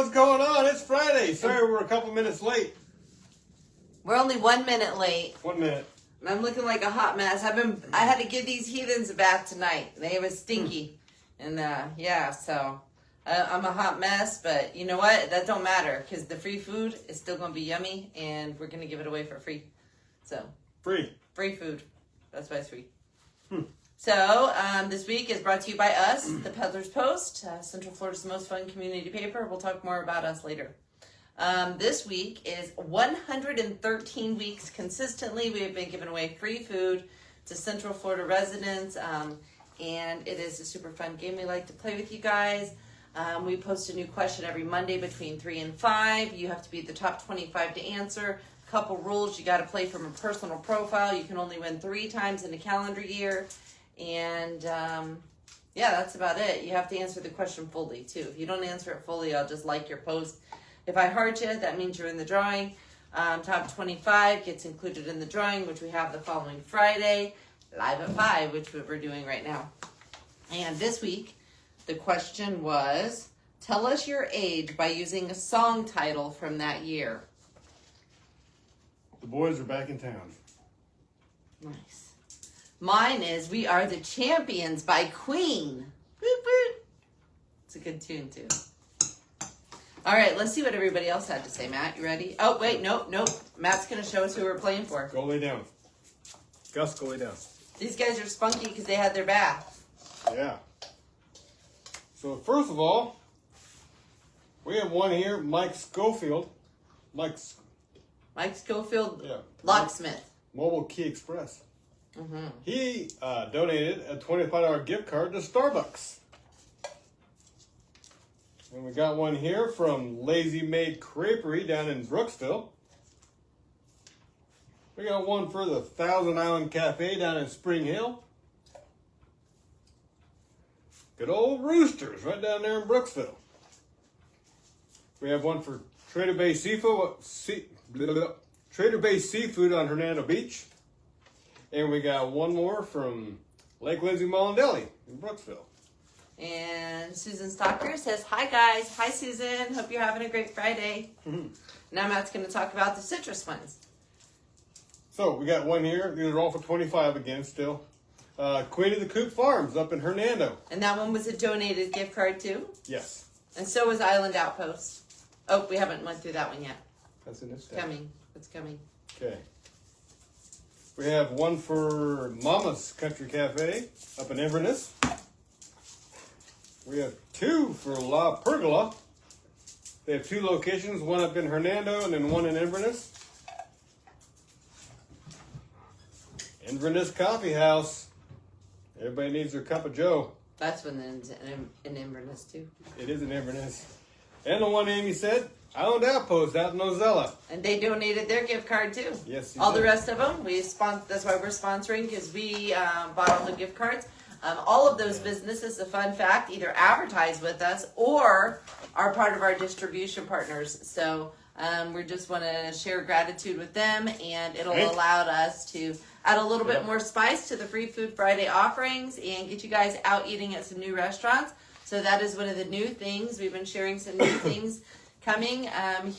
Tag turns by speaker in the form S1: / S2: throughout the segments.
S1: what's going on? It's Friday. Sorry we're a couple minutes late.
S2: We're only 1 minute late.
S1: 1 minute.
S2: And I'm looking like a hot mess. I had to give these heathens a bath tonight. They were stinky. And so I'm a hot mess, but you know what? That don't matter because the free food is still going to be yummy and we're going to give it away for free. So
S1: Free
S2: food. That's why it's free. So this week is brought to you by us, the Peddlers Post, Central Florida's most fun community paper. We'll talk more about us later. This week is 113 weeks consistently. We have been giving away free food to Central Florida residents, and it is a super fun game we like to play with you guys. We post a new question every Monday between 3 and 5. You have to be the top 25 to answer. Couple rules: you got to play from a personal profile. You can only win 3 times in a calendar year, and that's about it. You have to answer the question fully too. If you don't answer it fully, I'll just like your post. If I heart you, that means you're in the drawing. Top 25 gets included in the drawing, which we have the following Friday, live at 5, which we're doing right now. And this week, the question was, tell us your age by using a song title from that year.
S1: The boys are back in town.
S2: Nice. Mine is We Are the Champions by Queen. Boop, boop. It's a good tune, too. All right, let's see what everybody else had to say. Matt, you ready? Oh, wait, nope. Matt's going to show us who we're playing for.
S1: Go lay down. Gus, go lay down.
S2: These guys are spunky because they had their bath.
S1: Yeah. So first of all, we have one here, Mike Schofield. Mike
S2: Schofield,
S1: yeah.
S2: locksmith.
S1: Mobile Key Express.
S2: Mm-hmm.
S1: He donated a $25 gift card to Starbucks. And we got one here from Lazy Maid Creperie down in Brooksville. We got one for the Thousand Island Cafe down in Spring Hill. Good old Roosters right down there in Brooksville. We have one for Trader Bay Trader Bay Seafood on Hernando Beach. And we got one more from Lake Lindsay Mall and Deli in Brooksville.
S2: And Susan Stalker says, hi guys. Hi Susan. Hope you're having a great Friday.
S1: Mm-hmm.
S2: Now Matt's going to talk about the citrus ones.
S1: So we got one here. These are all for 25 again still. Queen of the Coop Farms up in Hernando.
S2: And that one was a donated gift card too?
S1: Yes.
S2: And so was Island Outpost. Oh, we haven't went through that one yet.
S1: That's in this
S2: Coming. It's coming.
S1: Okay. We have one for Mama's Country Cafe up in Inverness. We have 2 for La Pergola. They have 2 locations, one up in Hernando and then one in Inverness. Inverness Coffee House. Everybody needs their cup of joe.
S2: That's one that's in Inverness too.
S1: It is in Inverness. And the one Amy said, Island Outpost out in Ozella.
S2: And they donated their gift card too.
S1: Yes,
S2: all the rest of them, that's why we're sponsoring, because we bought all the gift cards. All of those businesses, a fun fact, either advertise with us or are part of our distribution partners. So we just want to share gratitude with them, and it'll allow us to add a little bit more spice to the Free Food Friday offerings and get you guys out eating at some new restaurants. So that is one of the new things. We've been sharing some new things coming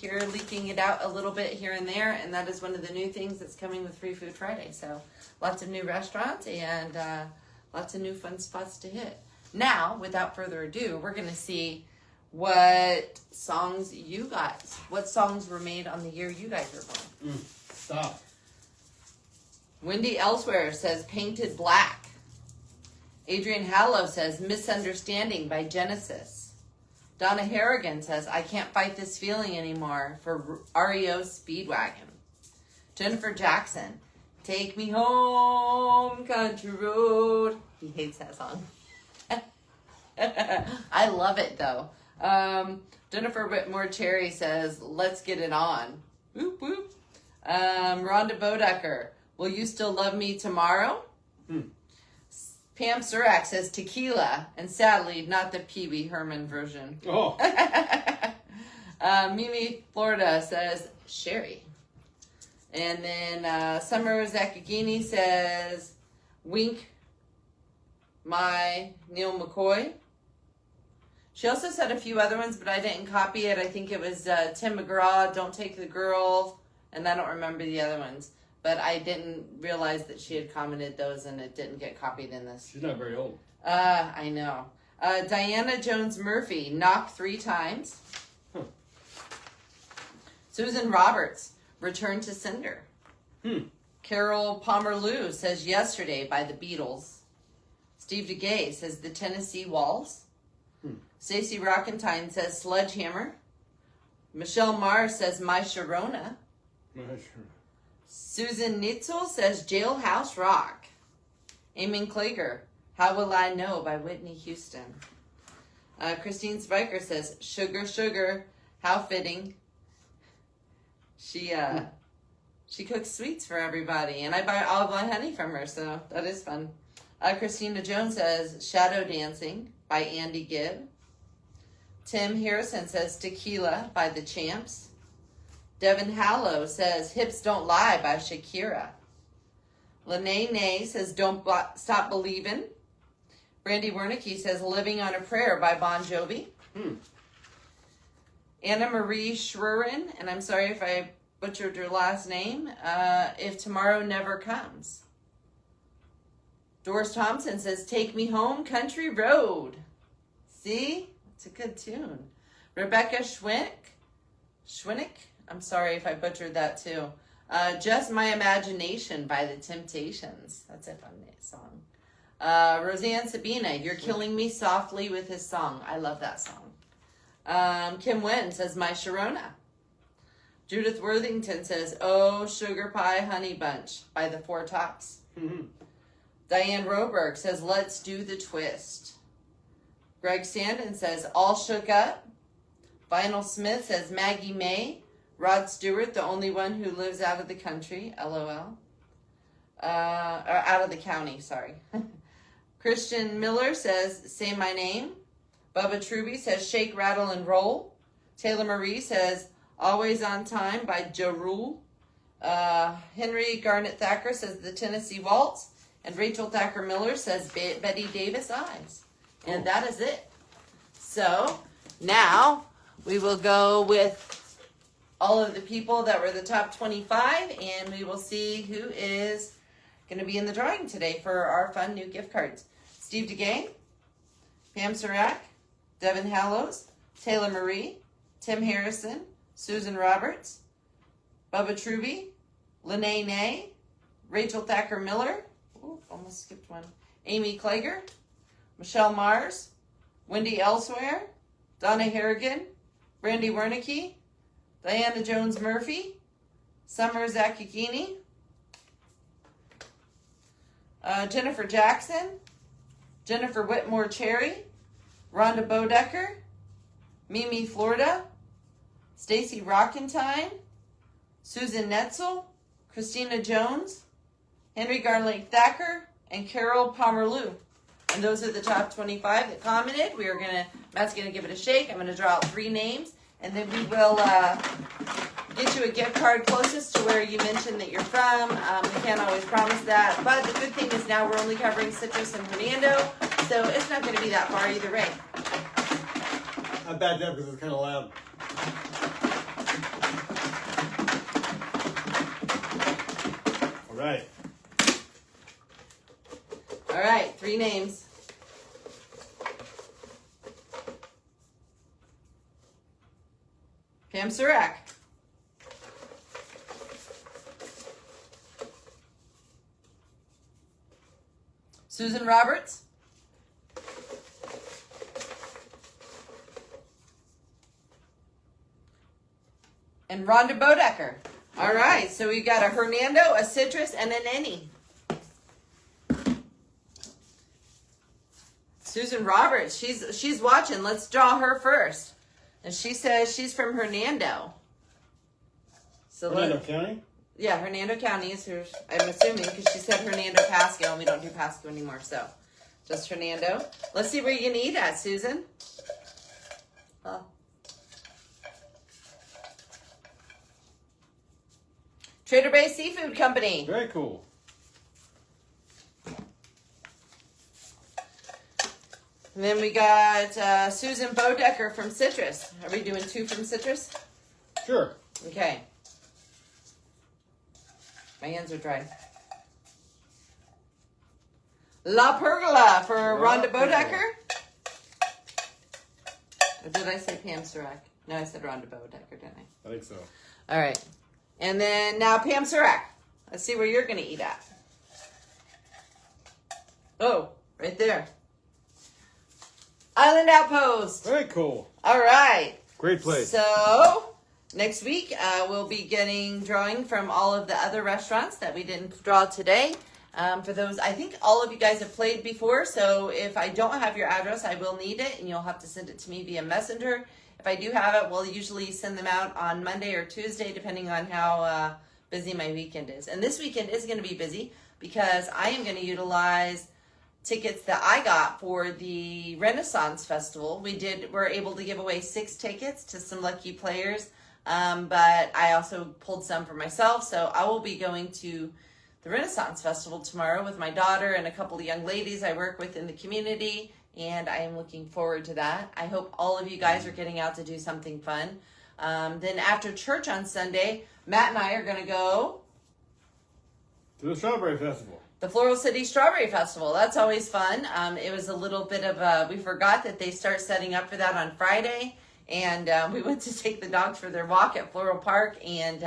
S2: here, leaking it out a little bit here and there, and that is one of the new things that's coming with Free Food Friday. So lots of new restaurants and lots of new fun spots to hit. Now, without further ado, we're going to see what songs what songs were made on the year you guys were born.
S1: Stop.
S2: Wendy Elsewhere says Painted Black. Adrian Hallow says Misunderstanding by Genesis. Donna Harrigan says I Can't Fight This Feeling Anymore for REO Speedwagon. Jennifer Jackson, Take Me Home, Country Road. He hates that song. I love it though. Jennifer Whitmore Cherry says, Let's Get It On. Whoop, whoop. Rhonda Bodecker, Will You Still Love Me Tomorrow? Pam Surak says Tequila, and sadly, not the Pee Wee Herman version.
S1: Oh.
S2: Mimi Florida says Sherry. And then Summer Zakagini says Wink My Neil McCoy. She also said a few other ones, but I didn't copy it. I think it was Tim McGraw, Don't Take the Girl, and I don't remember the other ones. But I didn't realize that she had commented those and it didn't get copied in this.
S1: She's not very old.
S2: I know. Diana Jones Murphy, Knock 3 times.
S1: Huh.
S2: Susan Roberts, Return to Cinder.
S1: Hmm.
S2: Carol Palmer-Lou says Yesterday by the Beatles. Steve DeGay says The Tennessee Waltz. Stacey Rockentine says Sledgehammer. Michelle Mars says My Sharona. Susan Nitzel says Jailhouse Rock. Eamon Klager, How Will I Know by Whitney Houston. Christine Spiker says Sugar Sugar, How Fitting. She cooks sweets for everybody, and I'll buy honey from her, so that is fun. Christina Jones says Shadow Dancing by Andy Gibb. Tim Harrison says Tequila by The Champs. Devin Hallow says Hips Don't Lie by Shakira. Lene Nay says Don't Stop Believin'. Brandy Wernicke says Living on a Prayer by Bon Jovi. Anna Marie Schrurin, and I'm sorry if I butchered her last name, If Tomorrow Never Comes. Doris Thompson says Take Me Home Country Road. See? It's a good tune. Rebecca Schwinnick, I'm sorry if I butchered that too. Just My Imagination by The Temptations. That's a fun song. Roseanne Sabina, You're Killing Me Softly with His Song. I love that song. Kim Wynn says My Sharona. Judith Worthington says Oh Sugar Pie Honey Bunch by The Four Tops. Diane Roberg says Let's Do the Twist. Greg Sandin says All Shook Up. Vinyl Smith says Maggie May. Rod Stewart, The Only One Who Lives Out of the Country, LOL. Or out of the county, sorry. Christian Miller says Say My Name. Bubba Truby says Shake, Rattle, and Roll. Taylor Marie says Always on Time by Ja Rule. Henry Garnett Thacker says The Tennessee Waltz. And Rachel Thacker Miller says Betty Davis Eyes. And that is it. So now we will go with all of the people that were the top 25, and we will see who is going to be in the drawing today for our fun new gift cards. Steve DeGay, Pam Surack, Devin Hallows, Taylor Marie, Tim Harrison, Susan Roberts, Bubba Truby, Lene Nay, Rachel Thacker Miller, almost skipped one, Amy Klager, Michelle Mars, Wendy Elsewhere, Donna Harrigan, Brandy Wernicke, Diana Jones Murphy, Summer Zakigini, Jennifer Jackson, Jennifer Whitmore Cherry, Rhonda Bodecker, Mimi Florida, Stacy Rockentine, Susan Netzel, Christina Jones, Henry Garland Thacker, and Carol Palmer-Lou. And those are the top 25 that commented. Matt's gonna give it a shake. I'm gonna draw out 3 names, and then we will get you a gift card closest to where you mentioned that you're from. We can't always promise that, but the good thing is now we're only covering Citrus and Hernando, so it's not gonna be that far either way.
S1: I backed up because it's kind of loud. All right.
S2: All right, 3 names. Pam Surack. Susan Roberts. And Rhonda Bodecker. All right, so we got a Hernando, a Citrus, and an Nenny. Susan Roberts, she's watching. Let's draw her first. And she says she's from Hernando. So
S1: Hernando County?
S2: Yeah, Hernando County is her, I'm assuming, because she said Hernando Pasco, and we don't do Pasco anymore, so just Hernando. Let's see where you can eat at, Susan. Oh. Trader Bay Seafood Company.
S1: Very cool.
S2: And then we got Susan Bodecker from Citrus. Are we doing 2 from Citrus?
S1: Sure.
S2: Okay. My hands are dry. La Pergola for Rhonda Bodecker. Or did I say Pam Surak? No, I said Rhonda Bodecker, didn't I?
S1: I think so.
S2: All right. And then now Pam Surak. Let's see where you're going to eat at. Oh, right there. Island Outpost.
S1: Very cool.
S2: All right.
S1: Great place.
S2: So next week we'll be drawing from all of the other restaurants that we didn't draw today. For those, I think all of you guys have played before, so if I don't have your address, I will need it, and you'll have to send it to me via Messenger. If I do have it, we'll usually send them out on Monday or Tuesday, depending on how busy my weekend is. And this weekend is going to be busy because I am going to utilize tickets that I got for the Renaissance Festival. We're able to give away 6 tickets to some lucky players, but I also pulled some for myself, so I will be going to the Renaissance Festival tomorrow with my daughter and a couple of young ladies I work with in the community, and I am looking forward to that. I hope all of you guys are getting out to do something fun. Then after church on Sunday, Matt and I are going to go
S1: to the Strawberry Festival.
S2: The Floral City Strawberry Festival. That's always fun. It was a little bit of we forgot that they start setting up for that on Friday, and we went to take the dogs for their walk at Floral Park, and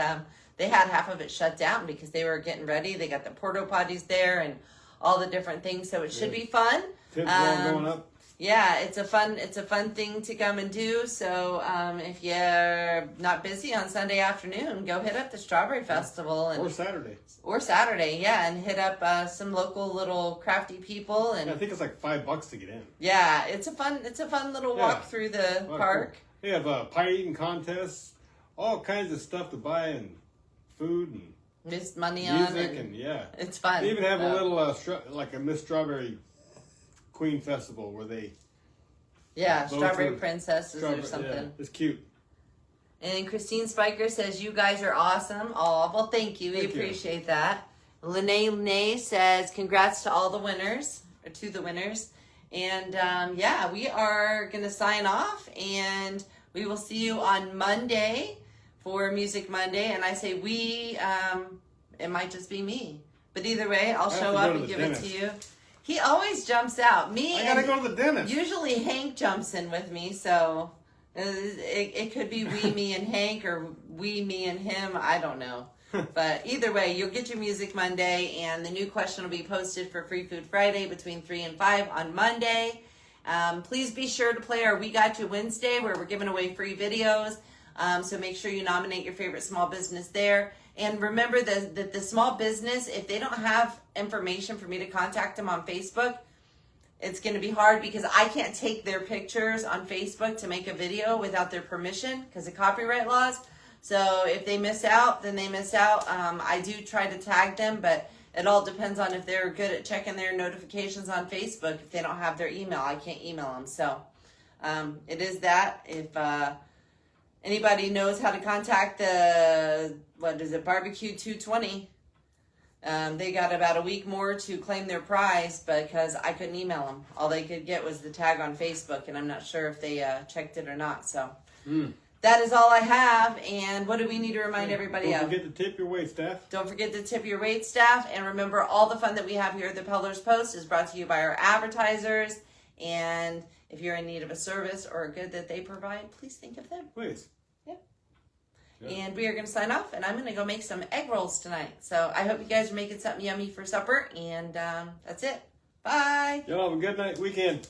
S2: they had half of it shut down because they were getting ready. They got the porta potties there and all the different things, so it should be fun.
S1: Tips going up.
S2: Yeah, it's a fun thing to come and do. So if you're not busy on Sunday afternoon, go hit up the Strawberry Festival
S1: Or Saturday.
S2: Or Saturday, yeah, and hit up some local little crafty people. And
S1: I think it's like $5 to get in.
S2: Yeah, it's a fun little walk through the park.
S1: Cool. They have pie eating contests, all kinds of stuff to buy and food and
S2: just money
S1: music
S2: on, and
S1: yeah,
S2: it's fun.
S1: They even have a little like a Miss Strawberry Queen Festival where they
S2: Strawberry Princesses or something.
S1: Yeah, it's cute.
S2: And Christine Spiker says, you guys are awesome. Oh, well, thank you. We appreciate that. Lene says, congrats to all the winners, or to the winners. And we are going to sign off, and we will see you on Monday for Music Monday. And I say we, it might just be me. But either way, I'll show up and give it to you. He always jumps out. I
S1: gotta go to the dentist.
S2: Usually Hank jumps in with me, so it could be we, me, and Hank, or we, me, and him. I don't know. But either way, you'll get your Music Monday, and the new question will be posted for Free Food Friday between 3 and 5 on Monday. Please be sure to play our We Got You Wednesday, where we're giving away free videos. So make sure you nominate your favorite small business there. And remember that the small business, if they don't have information for me to contact them on Facebook, it's going to be hard because I can't take their pictures on Facebook to make a video without their permission because of copyright laws. So if they miss out, then they miss out. I do try to tag them, but it all depends on if they're good at checking their notifications on Facebook. If they don't have their email, I can't email them. So it is that. If anybody knows how to contact the, Barbecue 220, they got about a week more to claim their prize because I couldn't email them. All they could get was the tag on Facebook, and I'm not sure if they checked it or not. So that is all I have. And what do we need to remind everybody of?
S1: Don't forget to tip your wait staff.
S2: Don't forget to tip your wait staff. And remember, all the fun that we have here at the Peddlers Post is brought to you by our advertisers. And if you're in need of a service or a good that they provide, please think of them.
S1: Please.
S2: Yep. And we are going to sign off, and I'm going to go make some egg rolls tonight. So I hope you guys are making something yummy for supper, and that's it. Bye.
S1: Y'all have a good night, weekend.